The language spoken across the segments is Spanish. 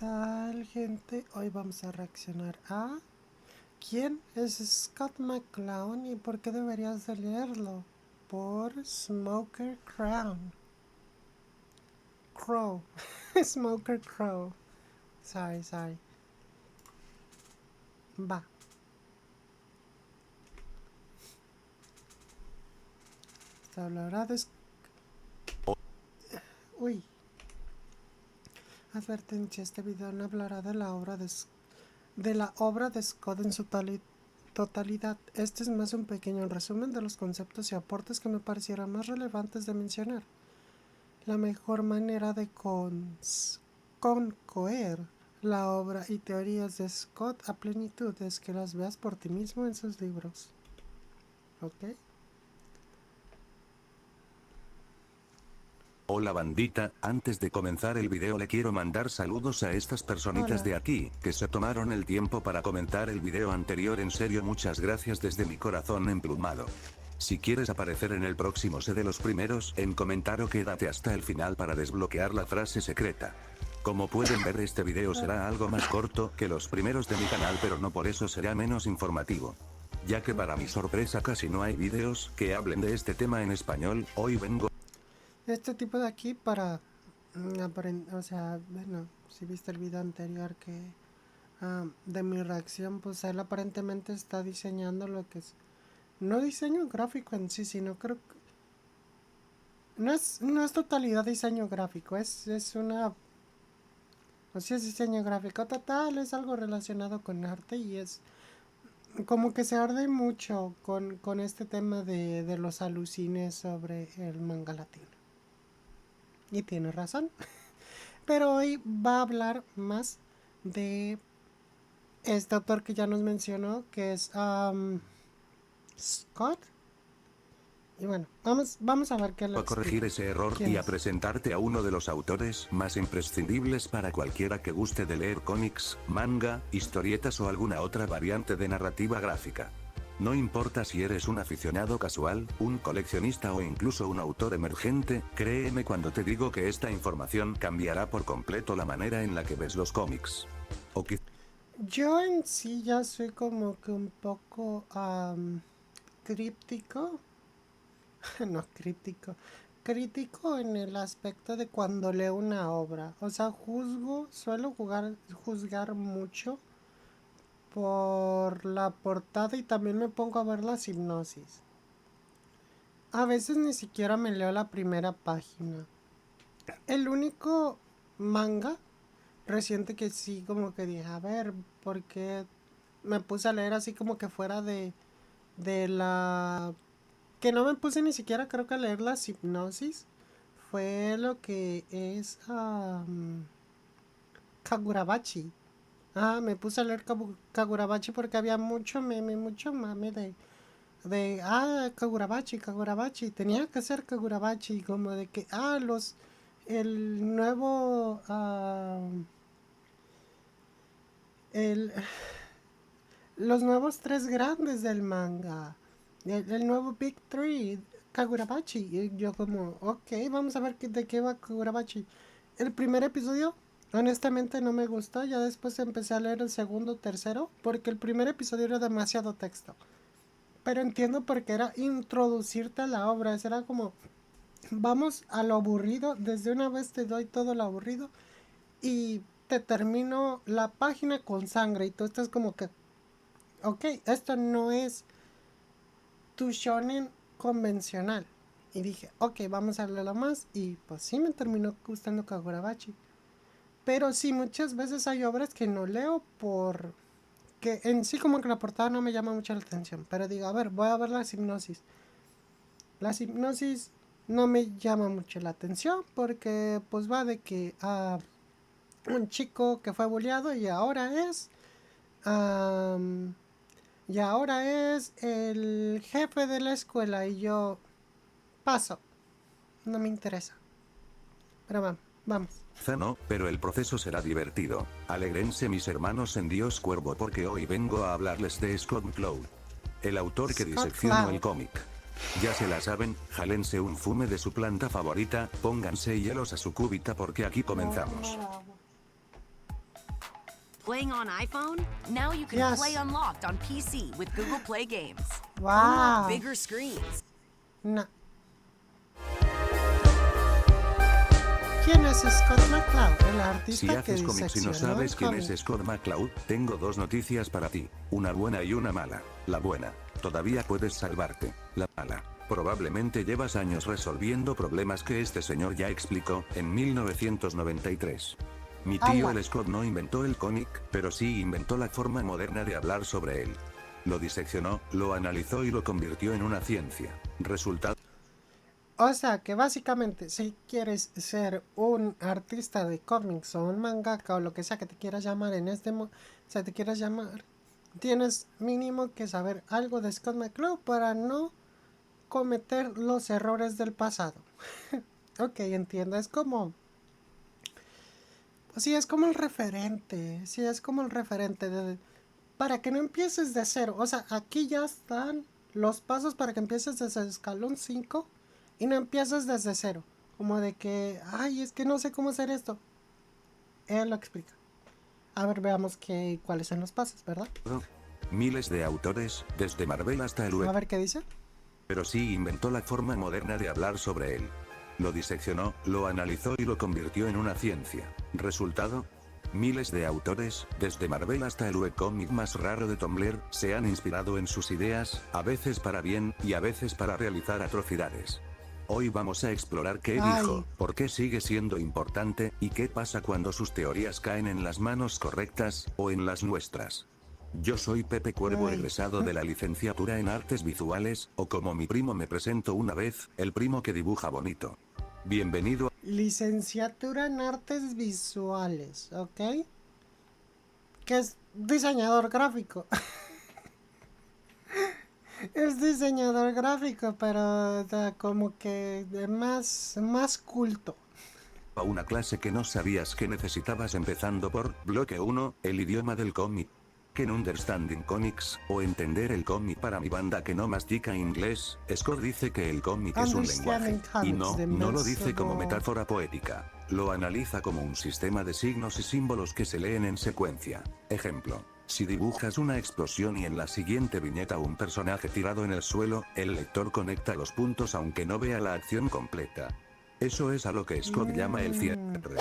tal, gente? Hoy vamos a reaccionar a... ¿Quién es Scott McCloud y por qué deberías de leerlo? Por Smoker Crow. Smoker Crow. Sorry. Va. Esta hablará de... Uy. Advertencia, este video no hablará de la obra de Scott en su totalidad. Este es más un pequeño resumen de los conceptos y aportes que me parecieron más relevantes de mencionar. La mejor manera de concoer la obra y teorías de Scott a plenitud es que las veas por ti mismo en sus libros. ¿Ok? Hola bandita, antes de comenzar el video le quiero mandar saludos a estas personitas Hola. de aquí, que se tomaron el tiempo para comentar el video anterior. En serio, muchas gracias desde mi corazón emplumado. Si quieres aparecer en el próximo, sé de los primeros en comentar o quédate hasta el final para desbloquear la frase secreta. Como pueden ver, este video será algo más corto que los primeros de mi canal, pero no por eso será menos informativo. Ya que para mi sorpresa casi no hay videos que hablen de este tema en español, hoy vengo Este tipo de aquí para o sea, bueno, si viste el video anterior que de mi reacción, pues él aparentemente está diseñando lo que es, no diseño gráfico en sí, sino creo que no es totalidad diseño gráfico, es una, o sea, es diseño gráfico total, es algo relacionado con arte y es como que se arde mucho con este tema de los alucines sobre el manga latino. Y tiene razón. Pero hoy va a hablar más de este autor que ya nos mencionó, que es Scott. Y bueno, vamos a ver qué le a corregir explica. ese error ¿Quién y a es? presentarte a uno de los autores más imprescindibles para cualquiera que guste de leer cómics, manga, historietas o alguna otra variante de narrativa gráfica. No importa si eres un aficionado casual, un coleccionista o incluso un autor emergente, créeme cuando te digo que esta información cambiará por completo la manera en la que ves los cómics. O Yo en sí ya soy como que un poco críptico. No críptico. Crítico en el aspecto de cuando leo una obra. O sea, suelo juzgar mucho por la portada y también me pongo a ver las hipnosis. A veces ni siquiera me leo la primera página. El único manga reciente que sí como que dije, a ver, porque me puse a leer así como que fuera de la... Que no me puse ni siquiera creo que a leer las hipnosis. Fue lo que es Kagurabachi. Me puse a leer Kagurabachi porque había mucho mame Kagurabachi, tenía que ser Kagurabachi, como de que, el nuevo, el, los nuevos tres grandes del manga, el nuevo Big Three, Kagurabachi, y yo como, ok, vamos a ver de qué va Kagurabachi. El primer episodio, honestamente no me gustó, ya después empecé a leer el segundo, tercero, porque el primer episodio era demasiado texto. Pero entiendo porque era introducirte a la obra. Era como, vamos a lo aburrido. Desde una vez te doy todo lo aburrido. Y te termino la página con sangre. Y tú estás como que, ok, esto no es tu shonen convencional. Y dije, ok, vamos a leerlo más. Y pues sí me terminó gustando Kagurabachi. Pero sí, muchas veces hay obras que no leo por... que en sí como que la portada no me llama mucho la atención. Pero digo, a ver, voy a ver las hipnosis. Las hipnosis no me llama mucho la atención porque pues va de que un chico que fue bulleado um, y ahora es el jefe de la escuela y yo paso, no me interesa. Pero vamos. no, pero el proceso será divertido. Alégrense mis hermanos en Dios Cuervo, porque hoy vengo a hablarles de Scott McCloud, el autor que Scott diseccionó el Cloud. cómic. Ya se la saben, jálense un fume de su planta favorita, pónganse hielos a su cúbita porque aquí comenzamos. Playing on iPhone? Now you can Yes. play Unlocked on PC with Google Play Games. Wow. Unlock bigger screens. No. ¿Quién es Scott McCloud? El artista Si que haces cómics y no diseccionó sabes el quién cómic. es Scott McCloud, tengo dos noticias para ti, una buena y una mala. La buena, todavía puedes salvarte. La mala, probablemente llevas años resolviendo problemas que este señor ya explicó en 1993. Mi tío Ala. el Scott no inventó el cómic, pero sí inventó la forma moderna de hablar sobre él. Lo diseccionó, lo analizó y lo convirtió en una ciencia. Resultado. O sea que básicamente si quieres ser un artista de cómics o un mangaka o lo que sea que te quieras llamar en este o sea, te quieras llamar, tienes mínimo que saber algo de Scott McCloud para no cometer los errores del pasado. Ok, entiendo, es como... Sí, es como el referente, sí, es como el referente de... Para que no empieces de cero, o sea, aquí ya están los pasos para que empieces desde el escalón 5 y no empieces desde cero. Como de que, ay, es que no sé cómo hacer esto. Él lo explica. A ver, veamos cuáles son los pasos, ¿verdad? Miles de autores, desde Marvel hasta el A ver qué dice. pero sí inventó la forma moderna de hablar sobre él. Lo diseccionó, lo analizó y lo convirtió en una ciencia. Resultado: miles de autores, desde Marvel hasta el webcómic más raro de Tumblr, se han inspirado en sus ideas, a veces para bien, y a veces para realizar atrocidades. Hoy vamos a explorar qué Ay. dijo, por qué sigue siendo importante, y qué pasa cuando sus teorías caen en las manos correctas, o en las nuestras. Yo soy Pepe Cuervo, Ay. egresado de la licenciatura en Artes Visuales, o como mi primo me presentó una vez, el primo que dibuja bonito. Bienvenido a... Licenciatura en Artes Visuales, ¿ok? Que es diseñador gráfico. Es diseñador gráfico, pero como que de más culto. una clase que no sabías que necesitabas, empezando por bloque 1, el idioma del cómic. Que en Understanding Comics, o entender el cómic para mi banda que no mastica inglés, Scott dice que el cómic es un lenguaje. Y no lo dice como metáfora poética. Lo analiza como un sistema de signos y símbolos que se leen en secuencia. Ejemplo: si dibujas una explosión y en la siguiente viñeta un personaje tirado en el suelo, el lector conecta los puntos aunque no vea la acción completa. Eso es a lo que Scott llama el cierre.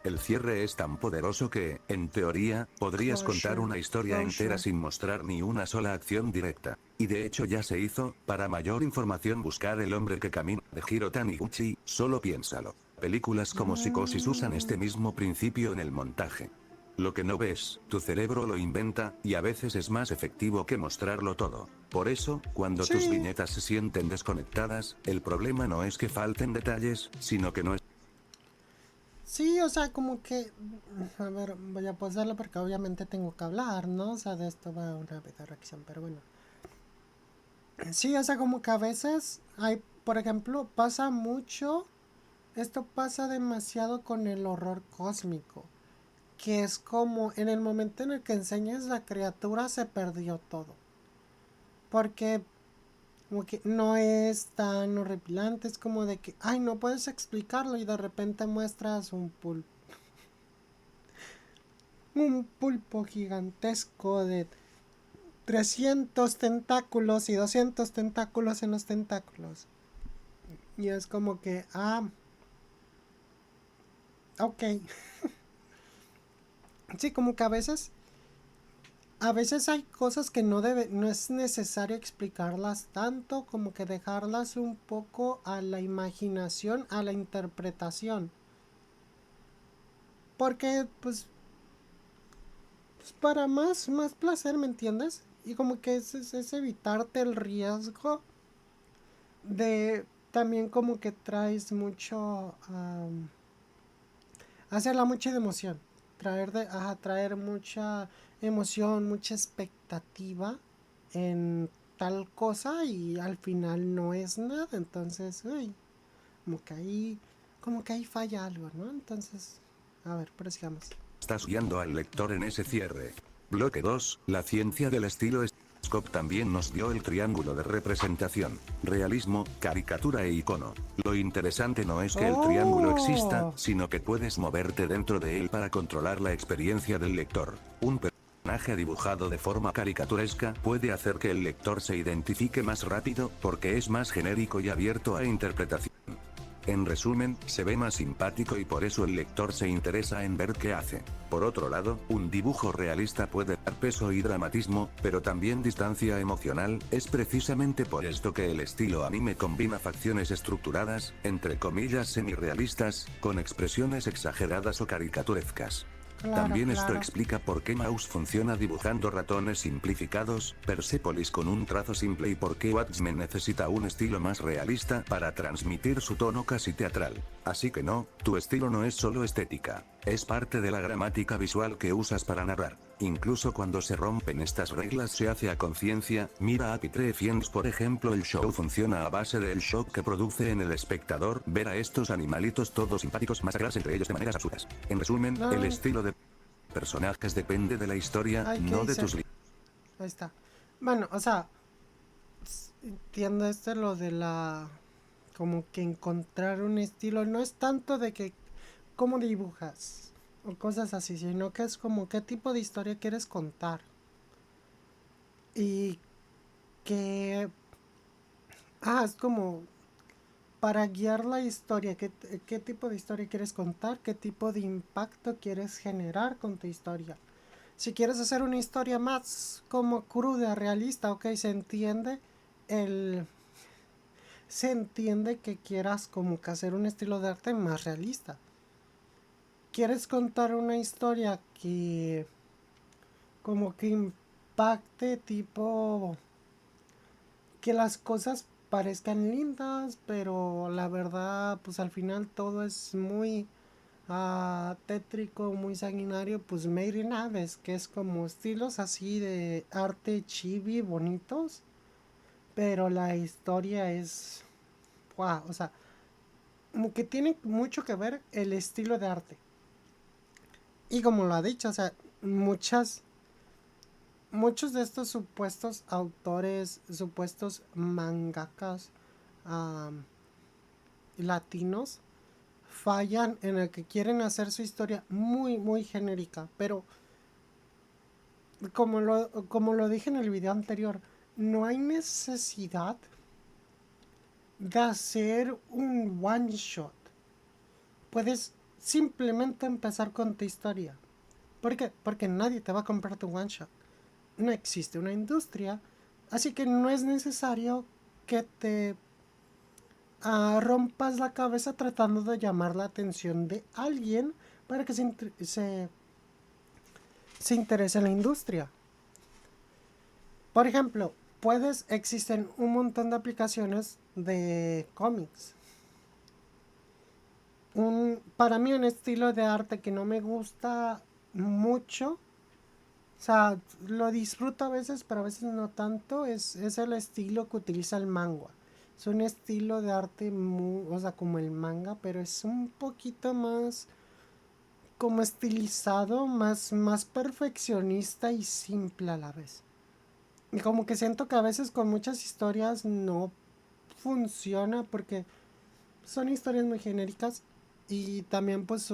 El cierre es tan poderoso que, en teoría, podrías contar una historia entera sin mostrar ni una sola acción directa. Y de hecho ya se hizo. Para mayor información, buscar El hombre que camina, de Hiro Taniguchi. Solo piénsalo. Películas como Psicosis usan este mismo principio en el montaje. Lo que no ves, tu cerebro lo inventa, y a veces es más efectivo que mostrarlo todo. Por eso, cuando tus viñetas se sienten desconectadas, el problema no es que falten detalles, sino que no es... Sí, o sea, como que... A ver, voy a pausarlo porque obviamente tengo que hablar, ¿no? O sea, de esto va una vida reacción, pero bueno. Sí, o sea, como que a veces hay, por ejemplo, pasa mucho... Esto pasa demasiado con el horror cósmico. Que es como en el momento en el que enseñas la criatura se perdió todo. Porque como que no es tan horripilante, es como de que, ay, no puedes explicarlo y de repente muestras un pulpo. Un pulpo gigantesco de 300 tentáculos y 200 tentáculos en los tentáculos. Y es como que, ok. Sí, como que a veces hay cosas que no es necesario explicarlas tanto, como que dejarlas un poco a la imaginación, a la interpretación. Porque, pues para más placer, ¿me entiendes? Y como que es evitarte el riesgo de también como que traes mucho... hacerla mucha de emoción. Traer mucha emoción, mucha expectativa en tal cosa y al final no es nada. Entonces, uy, como que ahí falla algo, ¿no? Entonces, a ver, prosigamos. Estás guiando al lector en ese cierre. Bloque 2, la ciencia del estilo es Scott también nos dio el triángulo de representación, realismo, caricatura e icono. Lo interesante no es que el triángulo exista, sino que puedes moverte dentro de él para controlar la experiencia del lector. Un personaje dibujado de forma caricaturesca puede hacer que el lector se identifique más rápido, porque es más genérico y abierto a interpretación. En resumen, se ve más simpático y por eso el lector se interesa en ver qué hace. Por otro lado, un dibujo realista puede dar peso y dramatismo, pero también distancia emocional. Es precisamente por esto que el estilo anime combina facciones estructuradas, entre comillas semi-realistas, con expresiones exageradas o caricaturescas. También esto explica por qué Mouse funciona dibujando ratones simplificados, Persepolis con un trazo simple y por qué Watchmen necesita un estilo más realista para transmitir su tono casi teatral. Así que no, tu estilo no es solo estética, es parte de la gramática visual que usas para narrar. Incluso cuando se rompen estas reglas se hace a conciencia. Mira a Fiends, por ejemplo. El show funciona a base del shock que produce en el espectador ver a estos animalitos todos simpáticos masacrarse entre ellos de maneras absurdas. En resumen, el estilo de personajes depende de la historia, no de tus Ahí está. Bueno, o sea, entiendo lo de la... como que encontrar un estilo no es tanto de que cómo dibujas o cosas así, sino que es como qué tipo de historia quieres contar. Y que... es como para guiar la historia, qué tipo de historia quieres contar, qué tipo de impacto quieres generar con tu historia. Si quieres hacer una historia más como cruda, realista, ok, se entiende que quieras como que hacer un estilo de arte más realista. Quieres contar una historia que como que impacte, tipo que las cosas parezcan lindas, pero la verdad pues al final todo es muy tétrico, muy sanguinario. Pues Made in Abyss, que es como estilos así de arte chibi bonitos, pero la historia es wow, o sea, como que tiene mucho que ver el estilo de arte. Y como lo ha dicho, o sea, muchos de estos supuestos autores, supuestos mangakas latinos, fallan en el que quieren hacer su historia muy, muy genérica. Pero, como lo dije en el video anterior, no hay necesidad de hacer un one shot. Puedes simplemente empezar con tu historia. ¿Por qué? Porque nadie te va a comprar tu one shot. No existe una industria, así que no es necesario que te rompas la cabeza tratando de llamar la atención de alguien para que se interese en la industria. Por ejemplo, existen un montón de aplicaciones de cómics. Para mí un estilo de arte que no me gusta mucho, o sea, lo disfruto a veces, pero a veces no tanto, es el estilo que utiliza el manga. Es un estilo de arte muy, o sea, como el manga, pero es un poquito más como estilizado, más perfeccionista y simple a la vez. Y como que siento que a veces con muchas historias no funciona porque son historias muy genéricas y también pues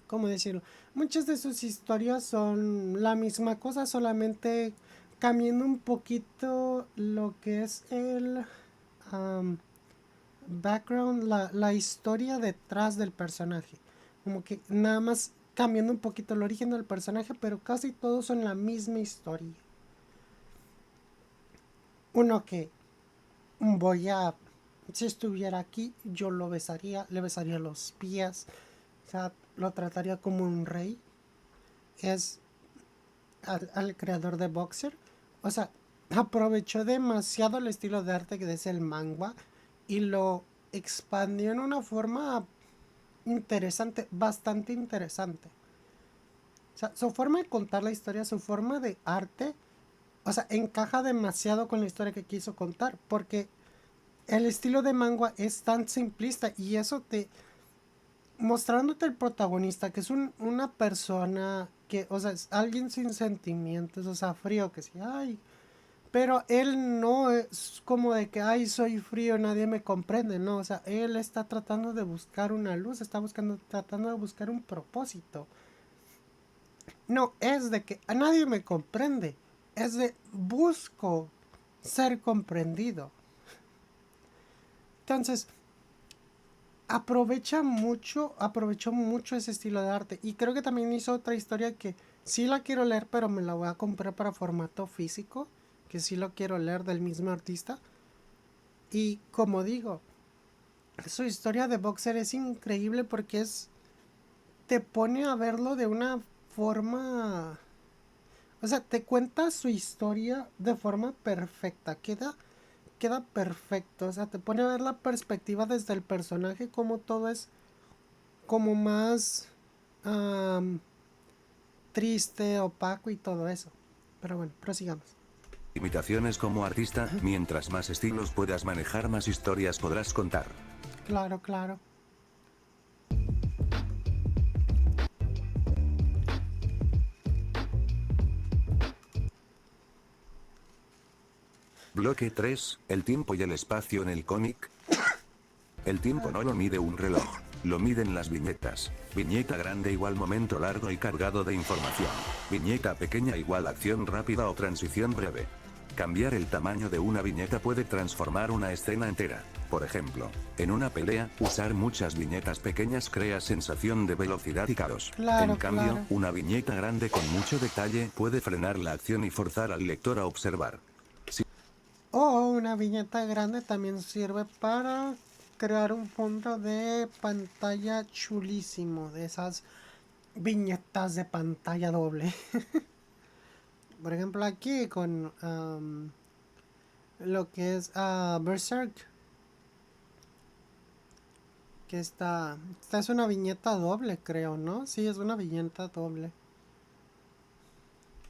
¿cómo decirlo? Muchas de sus historias son la misma cosa, solamente cambiando un poquito lo que es el background, la historia detrás del personaje. Como que nada más cambiando un poquito el origen del personaje, pero casi todos son la misma historia. Uno que si estuviera aquí, yo lo besaría, le besaría los pies, o sea, lo trataría como un rey. Es al creador de Boxer. O sea, aprovechó demasiado el estilo de arte que es el manga y lo expandió en una forma interesante, bastante interesante. O sea, su forma de contar la historia, su forma de arte, o sea, encaja demasiado con la historia que quiso contar, porque el estilo de manga es tan simplista y eso mostrándote el protagonista, que es una persona que, o sea, es alguien sin sentimientos, o sea, frío, que sí, ay, pero él no es como de que, ay, soy frío, nadie me comprende, no, o sea, él está tratando de buscar una luz, está tratando de buscar un propósito. No es de que a nadie me comprende, es de busco ser comprendido. Entonces, aprovechó mucho ese estilo de arte. Y creo que también hizo otra historia que sí la quiero leer, pero me la voy a comprar para formato físico, que sí lo quiero leer del mismo artista. Y como digo, su historia de Boxer es increíble porque te pone a verlo de una forma, o sea, te cuenta su historia de forma perfecta, queda perfecto, o sea, te pone a ver la perspectiva desde el personaje, como todo es como más um, triste, opaco y todo eso. Pero bueno, prosigamos. Limitaciones como artista, mientras más estilos puedas manejar, más historias podrás contar. Claro, claro. Bloque 3, el tiempo y el espacio en el cómic. El tiempo no lo mide un reloj, lo miden las viñetas. Viñeta grande igual momento largo y cargado de información. Viñeta pequeña igual acción rápida o transición breve. Cambiar el tamaño de una viñeta puede transformar una escena entera. Por ejemplo, en una pelea, usar muchas viñetas pequeñas crea sensación de velocidad y caos. En Claro, cambio, claro. una viñeta grande con mucho detalle puede frenar la acción y forzar al lector a observar. O una viñeta grande también sirve para crear un fondo de pantalla chulísimo. De esas viñetas de pantalla doble. Por ejemplo, aquí con lo que es Berserk. Que esta es una viñeta doble, creo, ¿no? Sí, es una viñeta doble.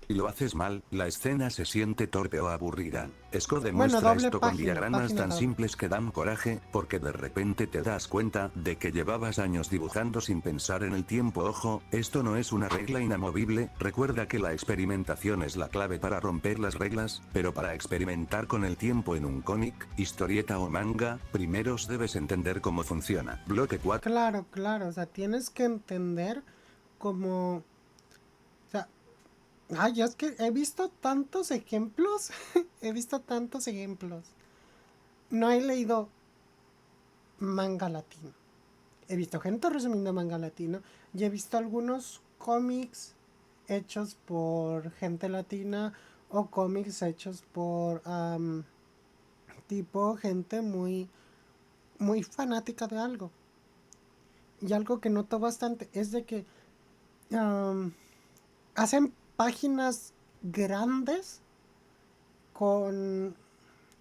Si lo haces mal, la escena se siente torpe o aburrida. Score Bueno, demuestra doble esto con página, diagramas página tan doble. simples que dan coraje, porque de repente te das cuenta de que llevabas años dibujando sin pensar en el tiempo. Ojo, esto no es una regla inamovible, recuerda que la experimentación es la clave para romper las reglas, pero para experimentar con el tiempo en un cómic, historieta o manga, primero debes entender cómo funciona. Bloque 4. Claro, claro, o sea, tienes que entender como... O sea, ay, es que he visto tantos ejemplos, he visto tantos ejemplos. No he leído manga latino. He visto gente resumiendo manga latino y he visto algunos cómics hechos por gente latina o cómics hechos por tipo gente muy fanática de algo. Y algo que noto bastante es de que um, hacen páginas grandes con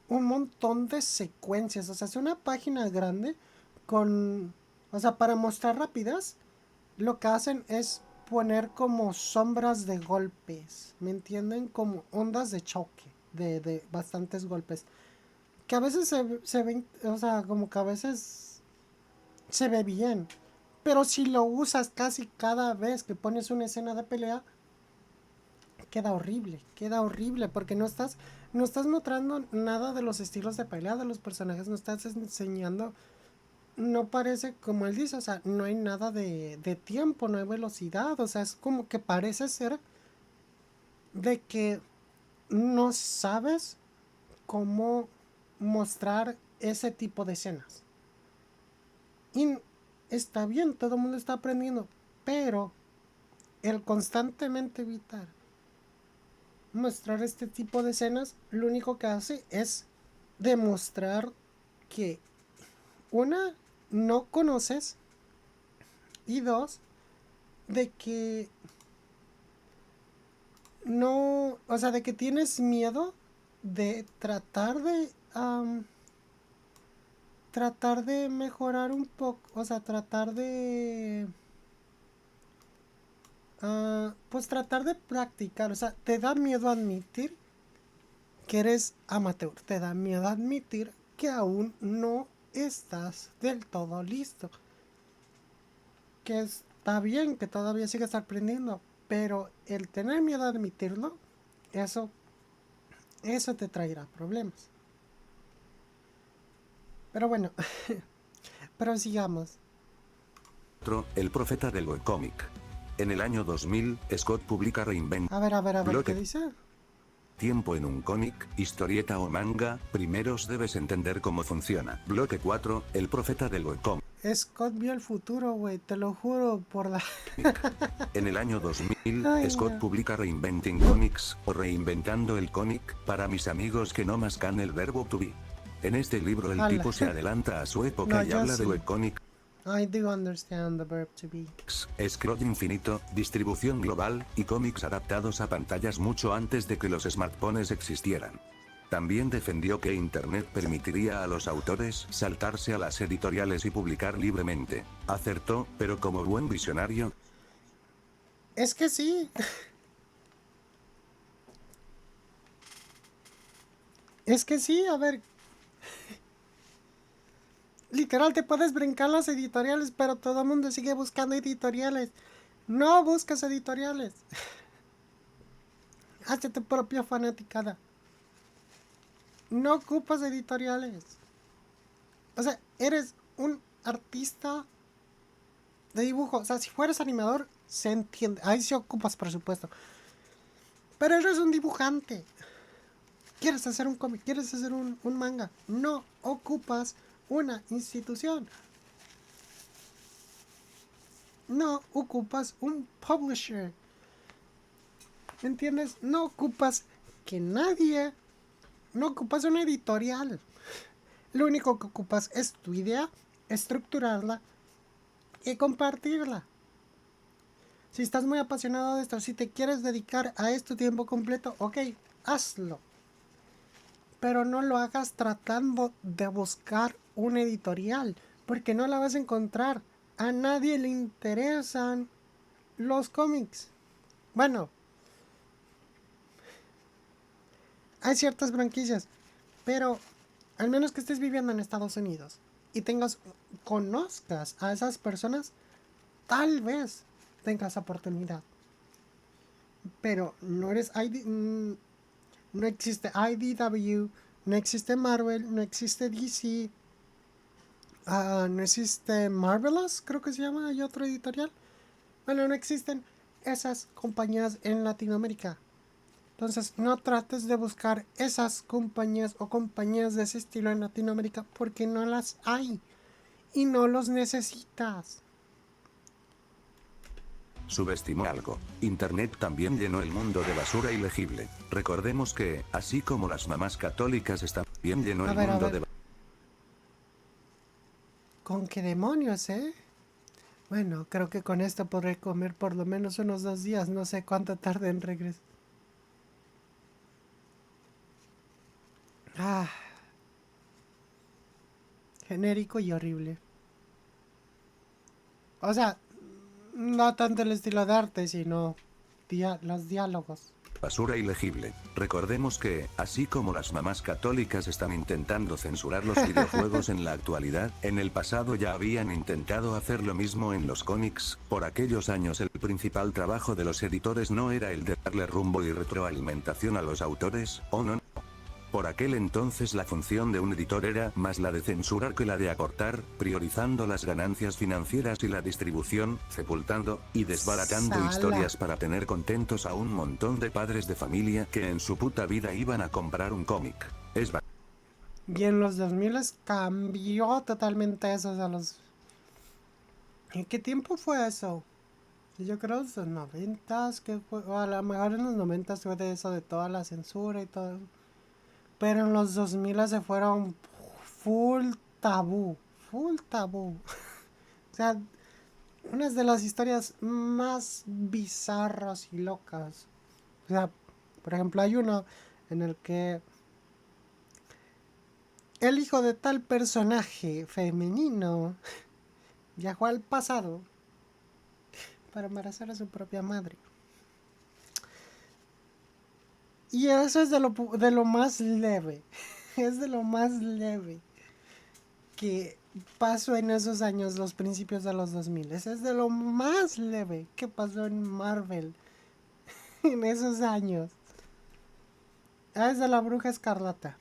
un montón de secuencias. O sea, es una página grande con... O sea, para mostrar rápidas, lo que hacen es poner como sombras de golpes. ¿Me entienden? Como ondas de choque. De bastantes golpes. Que a veces se ven... O sea, como que a veces se ve bien. Pero si lo usas casi cada vez que pones una escena de pelea, queda horrible porque no estás mostrando nada de los estilos de pelea de los personajes, no estás enseñando, no parece como él dice, o sea, no hay nada de tiempo, no hay velocidad, o sea, es como que parece ser de que no sabes cómo mostrar ese tipo de escenas. Y está bien, todo el mundo está aprendiendo, pero el constantemente evitar mostrar este tipo de escenas, lo único que hace es demostrar que una, no conoces y dos, de que no, o sea, de que tienes miedo de tratar de mejorar un poco, o sea, pues tratar de practicar, o sea, te da miedo admitir que eres amateur, te da miedo admitir que aún no estás del todo listo. que está bien, que todavía sigues aprendiendo, pero el tener miedo a admitirlo, eso te traerá problemas. Pero bueno, pero sigamos. El profeta del webcómic. En el año 2000, Scott publica Reinvent. A ver, ¿qué Bloque. dice? Tiempo en un cómic, historieta o manga, primeros debes entender cómo funciona. Bloque 4, el profeta del webcómic. Scott vio el futuro, güey, te lo juro por la... En el año 2000, Ay, Scott no. publica Reinventing Comics, o Reinventando el cómic, para mis amigos que no mascan el verbo to be. En este libro el Ala. tipo se adelanta a su época No, y yo habla sí. de webcomics, I do understand the verb to be. scroll infinito, distribución global, y cómics adaptados a pantallas mucho antes de que los smartphones existieran. También defendió que Internet permitiría a los autores saltarse a las editoriales y publicar libremente. Acertó, pero como buen visionario, Es que sí. Es que sí, a ver. Literal, te puedes brincar las editoriales, pero todo el mundo sigue buscando editoriales. No buscas editoriales. Hazte tu propia fanaticada. No ocupas editoriales. O sea, eres un artista de dibujo. O sea, si fueras animador, se entiende. Ahí sí ocupas presupuesto. Pero eres un dibujante. Quieres hacer un cómic, quieres hacer un manga. No ocupas una institución. No ocupas un publisher. ¿Entiendes? No ocupas que nadie. No ocupas una editorial. Lo único que ocupas es tu idea, estructurarla y compartirla. Si estás muy apasionado de esto, si te quieres dedicar a esto tiempo completo, ok, hazlo. Pero no lo hagas tratando de buscar una editorial, porque no la vas a encontrar. A nadie le interesan los cómics. Bueno, hay ciertas franquicias, pero al menos que estés viviendo en Estados Unidos y conozcas a esas personas, tal vez tengas oportunidad. Pero no eres no existe IDW, no existe Marvel, no existe DC, no existe Marvelous, creo que se llama, hay otro editorial. Bueno, no existen esas compañías en Latinoamérica. Entonces, no trates de buscar esas compañías o compañías de ese estilo en Latinoamérica porque no las hay y no los necesitas. subestimó algo. Internet también llenó el mundo de basura ilegible. Recordemos que, así como las mamás católicas también llenó el mundo de ¿Con qué demonios, eh? Bueno, creo que con esto podré comer por lo menos unos 2 días. No sé cuánto tarde en regresar. Ah, genérico y horrible. O sea, no tanto el estilo de arte, sino los diálogos. basura ilegible. Recordemos que, así como las mamás católicas están intentando censurar los videojuegos en la actualidad, en el pasado ya habían intentado hacer lo mismo en los cómics. Por aquellos años el principal trabajo de los editores no era el de darle rumbo y retroalimentación a los autores, ¿o no? Por aquel entonces la función de un editor era más la de censurar que la de acortar, priorizando las ganancias financieras y la distribución, sepultando y desbaratando Sala. historias para tener contentos a un montón de padres de familia que en su puta vida iban a comprar un cómic. Y en los 2000 cambió totalmente eso. ¿En qué tiempo fue eso? Yo creo en los 90s, o a lo mejor en los 90s fue de eso, de toda la censura y todo. Pero en los 2000 se fueron full tabú. Full tabú. O sea, unas de las historias más bizarras y locas. O sea, por ejemplo, hay uno en el que el hijo de tal personaje femenino viajó al pasado para embarazar a su propia madre. Y eso es de lo más leve. Es de lo más leve que pasó en esos años, los principios de los 2000. Ese es de lo más leve que pasó en Marvel en esos años. Ah, es de la Bruja Escarlata.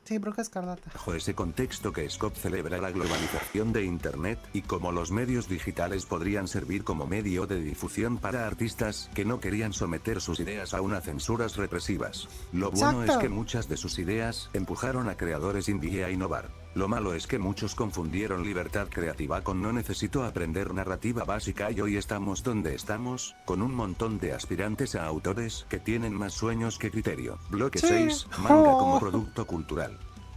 Sí, Bruja Escarlata. Bajo ese contexto que Scott celebra la globalización de Internet y cómo los medios digitales podrían servir como medio de difusión para artistas que no querían someter sus ideas a unas censuras represivas. Lo bueno es que Exacto. muchas de sus ideas empujaron a creadores indie a innovar. Lo malo es que muchos confundieron libertad creativa con no necesito aprender narrativa básica y hoy estamos donde estamos, con un montón de aspirantes a autores que tienen más sueños que criterio. Bloque Sí. 6, manga como Oh. producto cultural.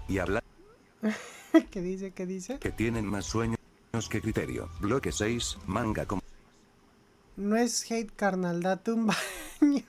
Y habla ¿Qué dice? ¿Qué dice? que tienen más sueños que criterio. Bloque 6, manga como No es hate, carnal. Date un baño.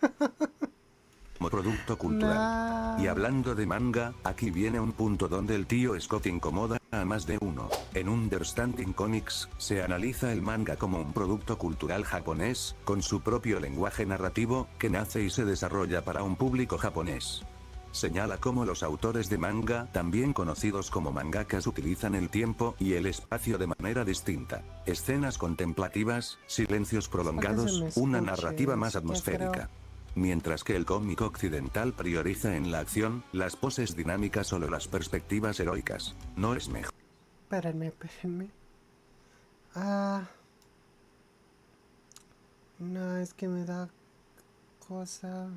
producto cultural. Y Nah. hablando de manga, aquí viene un punto donde el tío Scott incomoda a más de uno. En Understanding Comics, se analiza el manga como un producto cultural japonés, con su propio lenguaje narrativo, que nace y se desarrolla para un público japonés. Señala cómo los autores de manga, también conocidos como mangakas, utilizan el tiempo y el espacio de manera distinta. Escenas contemplativas, silencios Es para que se prolongados, me una escuche. narrativa más Así que creo. atmosférica. Mientras que el cómic occidental prioriza en la acción, las poses dinámicas o las perspectivas heroicas. No es mejor. Espérenme. Ah. No, es que me da cosa.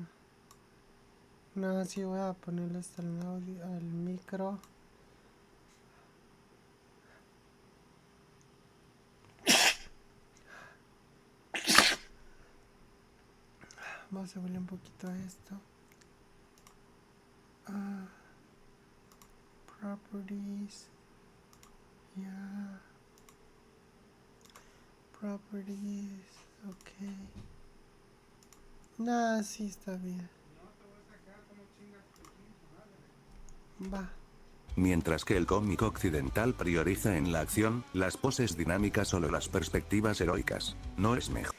No, sí voy a ponerle hasta el audio al micro. Vamos a subirle un poquito a esto. Ah, properties. Yeah. Properties. Ok. Nah, sí está bien. Va. Mientras que el cómic occidental prioriza en la acción, las poses dinámicas o las perspectivas heroicas. No es mejor.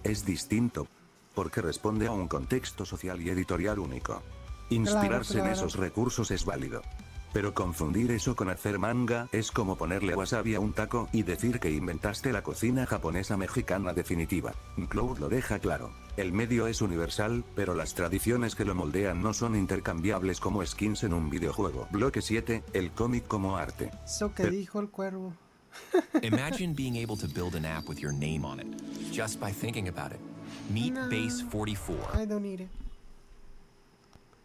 Es distinto. Porque responde a un contexto social y editorial único. Claro, Inspirarse en claro. esos recursos es válido. Pero confundir eso con hacer manga es como ponerle wasabi a un taco y decir que inventaste la cocina japonesa mexicana definitiva. Cloud lo deja claro. El medio es universal, pero las tradiciones que lo moldean no son intercambiables como skins en un videojuego. Bloque 7, el cómic como arte. Eso que dijo el cuervo. Imagine being able to build an app with your name on it, just by thinking about it. Meet No. Base 44. I don't need it.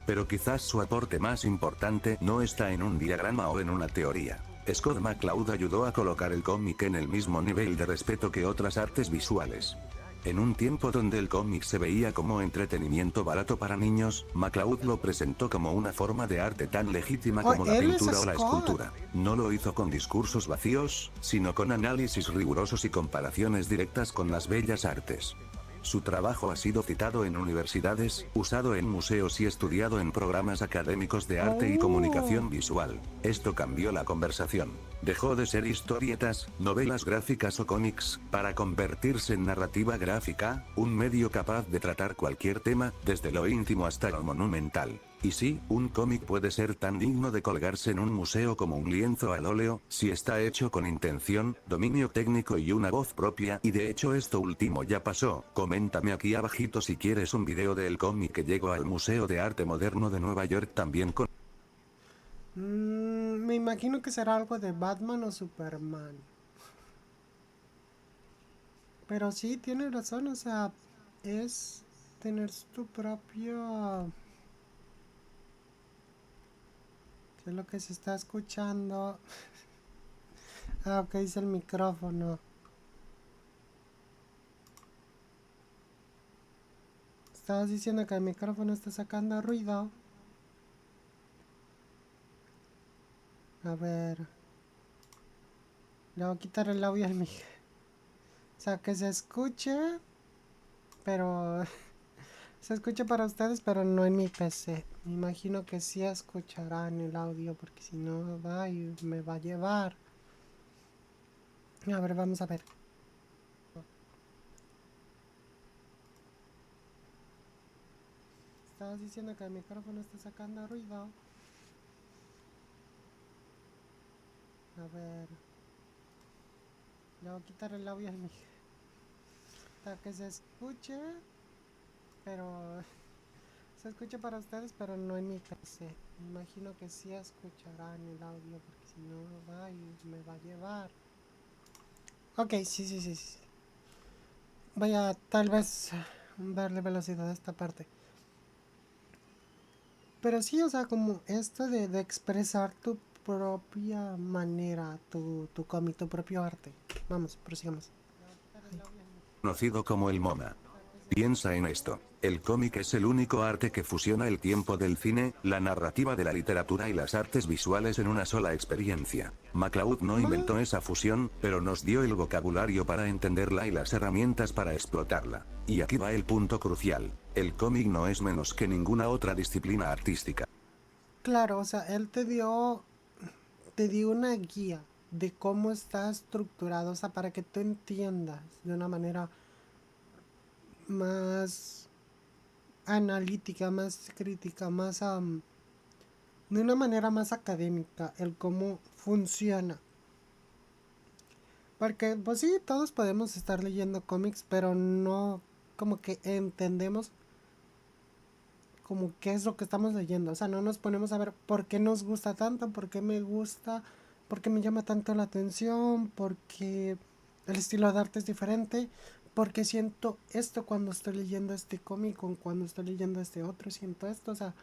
Pero quizás su aporte más importante no está en un diagrama o en una teoría. Scott McCloud ayudó a colocar el cómic en el mismo nivel de respeto que otras artes visuales. En un tiempo donde el cómic se veía como entretenimiento barato para niños, McCloud lo presentó como una forma de arte tan legítima Oh, como la él es pintura o la Scott. escultura. No lo hizo con discursos vacíos, sino con análisis rigurosos y comparaciones directas con las bellas artes. Su trabajo ha sido citado en universidades, usado en museos y estudiado en programas académicos de arte y comunicación visual. Esto cambió la conversación. Dejó de ser historietas, novelas gráficas o cómics, para convertirse en narrativa gráfica, un medio capaz de tratar cualquier tema, desde lo íntimo hasta lo monumental. Y sí, un cómic puede ser tan digno de colgarse en un museo como un lienzo al óleo, si está hecho con intención, dominio técnico y una voz propia, y de hecho esto último ya pasó. Coméntame aquí abajito si quieres un video del cómic que llegó al Museo de Arte Moderno de Nueva York también con... Me imagino que será algo de Batman o Superman. Pero sí, tiene razón, o sea, es tener tu propio... ¿Qué es lo que se está escuchando? Ah, ok, dice el micrófono. Estabas diciendo que el micrófono está sacando ruido. A ver. Le voy a quitar el audio al mic. O sea, que se escuche, pero se escucha para ustedes, pero no en mi PC. Me imagino que sí escucharán el audio, porque si no va y me va a llevar. A ver, vamos a ver. Estabas diciendo que el micrófono está sacando ruido. A ver. Le voy a quitar el audio para que se escuche. Pero se escucha para ustedes, pero no en mi PC. Me imagino que sí escucharán el audio porque si no me va a llevar. Ok, sí. Voy a tal vez darle velocidad a esta parte. Pero sí, o sea, como esto de expresar tu propia manera, tu cómic, tu propio arte. Vamos, prosigamos. Conocido como el MoMA. Piensa en esto. El cómic es el único arte que fusiona el tiempo del cine, la narrativa de la literatura y las artes visuales en una sola experiencia. MacLeod no inventó esa fusión, pero nos dio el vocabulario para entenderla y las herramientas para explotarla. Y aquí va el punto crucial. El cómic no es menos que ninguna otra disciplina artística. Claro, o sea, él te dio una guía de cómo está estructurado, o sea, para que tú entiendas de una manera más analítica, más crítica, más de una manera más académica el cómo funciona. Porque pues sí, todos podemos estar leyendo cómics, pero no como que entendemos como qué es lo que estamos leyendo. O sea, no nos ponemos a ver por qué nos gusta tanto, por qué me gusta, por qué me llama tanto la atención, por qué el estilo de arte es diferente, porque siento esto cuando estoy leyendo este cómic o cuando estoy leyendo este otro, siento esto. O sea,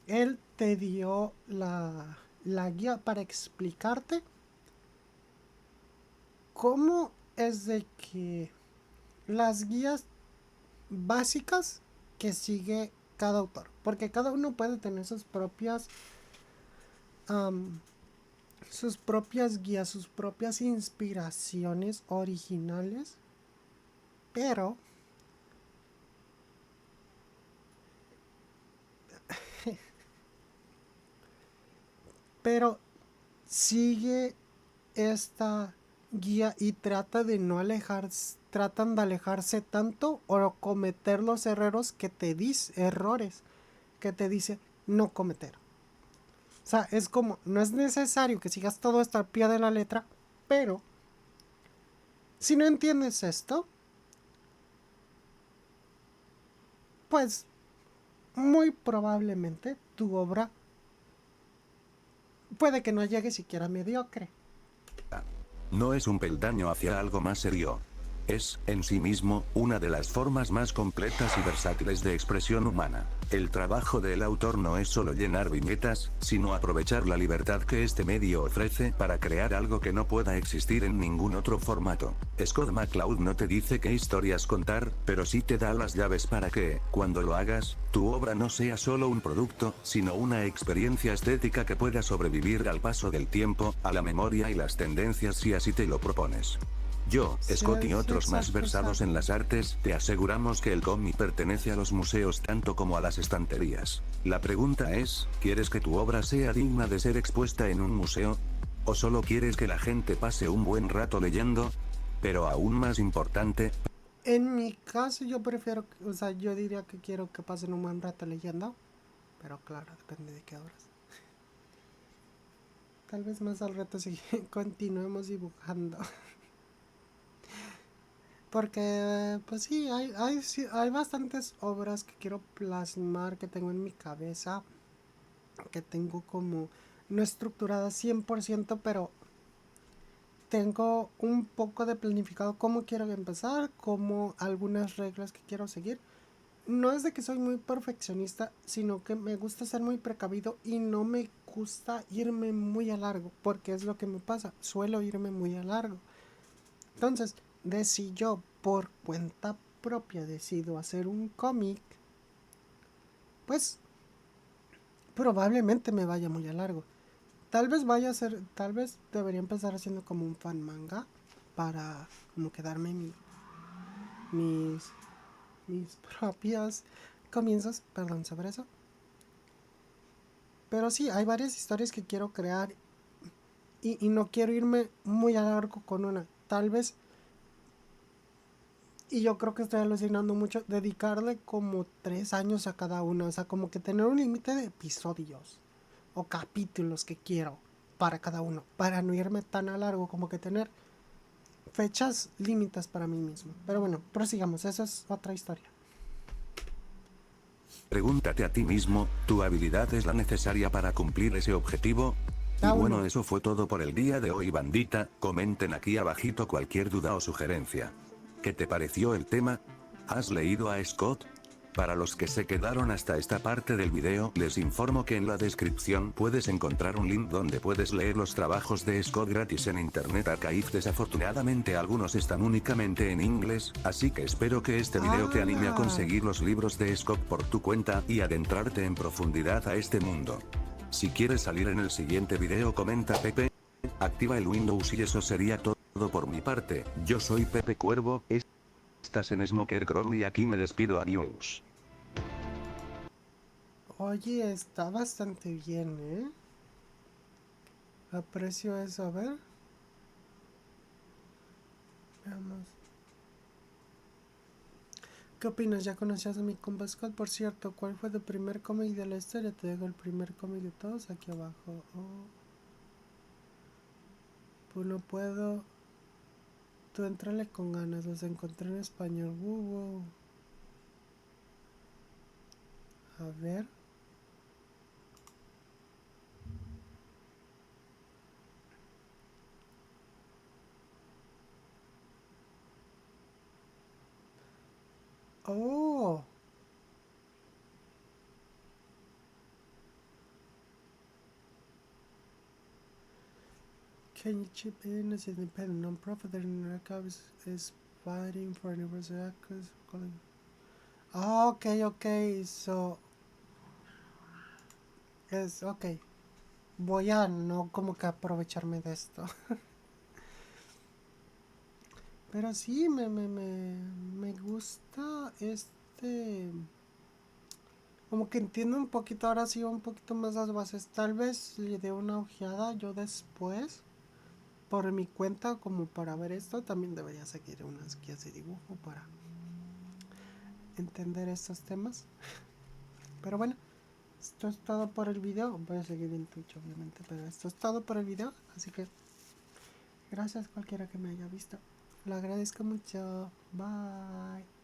él te dio la guía para explicarte cómo es de que las guías básicas que sigue cada autor, porque cada uno puede tener sus propias guías, sus propias inspiraciones originales, pero pero sigue esta guía y tratan de alejarse tanto o cometer los errores que te dice no cometer. O sea, es como, no es necesario que sigas todo esto al pie de la letra, pero si no entiendes esto, pues muy probablemente tu obra puede que no llegue siquiera a mediocre. No es un peldaño hacia algo más serio. Es, en sí mismo, una de las formas más completas y versátiles de expresión humana. El trabajo del autor no es solo llenar viñetas, sino aprovechar la libertad que este medio ofrece para crear algo que no pueda existir en ningún otro formato. Scott McCloud no te dice qué historias contar, pero sí te da las llaves para que, cuando lo hagas, tu obra no sea solo un producto, sino una experiencia estética que pueda sobrevivir al paso del tiempo, a la memoria y las tendencias si así te lo propones. Yo, Scott y otros más versados en las artes, te aseguramos que el cómic pertenece a los museos tanto como a las estanterías. La pregunta es, ¿quieres que tu obra sea digna de ser expuesta en un museo? ¿O solo quieres que la gente pase un buen rato leyendo? Pero aún más importante... En mi caso yo prefiero, o sea, yo diría que quiero que pasen un buen rato leyendo, pero claro, depende de qué horas. Tal vez más al rato si continuemos dibujando. Porque, pues sí, hay bastantes obras que quiero plasmar, que tengo en mi cabeza, que tengo como no estructuradas 100%, pero tengo un poco de planificado cómo quiero empezar, como algunas reglas que quiero seguir. No es de que soy muy perfeccionista, sino que me gusta ser muy precavido y no me gusta irme muy a largo, porque es lo que me pasa, suelo irme muy a largo. Entonces, de si yo por cuenta propia decido hacer un cómic, pues probablemente me vaya muy a largo. Tal vez debería empezar haciendo como un fan manga para como quedarme mis propios comienzos, perdón sobre eso. Pero sí, hay varias historias que quiero crear y no quiero irme muy a largo con una. Tal vez, y yo creo que estoy alucinando mucho, dedicarle como 3 años a cada una. O sea, como que tener un límite de episodios o capítulos que quiero. para cada uno, para no irme tan a largo, como que tener fechas límites para mí mismo. Pero bueno, prosigamos, eso es otra historia. Pregúntate a ti mismo, ¿tu habilidad es la necesaria para cumplir ese objetivo? Y bueno, eso fue todo por el día de hoy, bandita. Comenten aquí abajito cualquier duda o sugerencia. ¿Qué te pareció el tema? ¿Has leído a Scott? Para los que se quedaron hasta esta parte del video, les informo que en la descripción puedes encontrar un link donde puedes leer los trabajos de Scott gratis en Internet Archive. Desafortunadamente algunos están únicamente en inglés, así que espero que este video te anime a conseguir los libros de Scott por tu cuenta y adentrarte en profundidad a este mundo. Si quieres salir en el siguiente video, comenta Pepe, activa el Windows y eso sería todo por mi parte. Yo soy Pepe Cuervo, estás en Smoker Chrome y aquí me despido, adiós. Oye, está bastante bien, ¿eh? Aprecio eso, a ver. Veamos. ¿Qué opinas? ¿Ya conocías a mi compa Scott? Por cierto, ¿cuál fue tu primer cómic de la historia? Te dejo el primer cómic de todos aquí abajo. Oh. Pues no puedo. Tú entrale con ganas, los encontré en español. Wow. A ver. Oh. Can you chip in as an independent non-profit that in archives is fighting for universal access? Ah, ok, so es ok. Voy a no como que aprovecharme de esto. Pero sí, me gusta este. Como que entiendo un poquito, ahora sí, un poquito más las bases. Tal vez le dé una ojeada yo después. Por mi cuenta, como para ver esto. También debería seguir unas guías de dibujo para entender estos temas. Pero bueno, esto es todo por el video. Voy a seguir en Twitch, obviamente. Pero esto es todo por el video. Así que gracias a cualquiera que me haya visto. Lo agradezco mucho. Bye.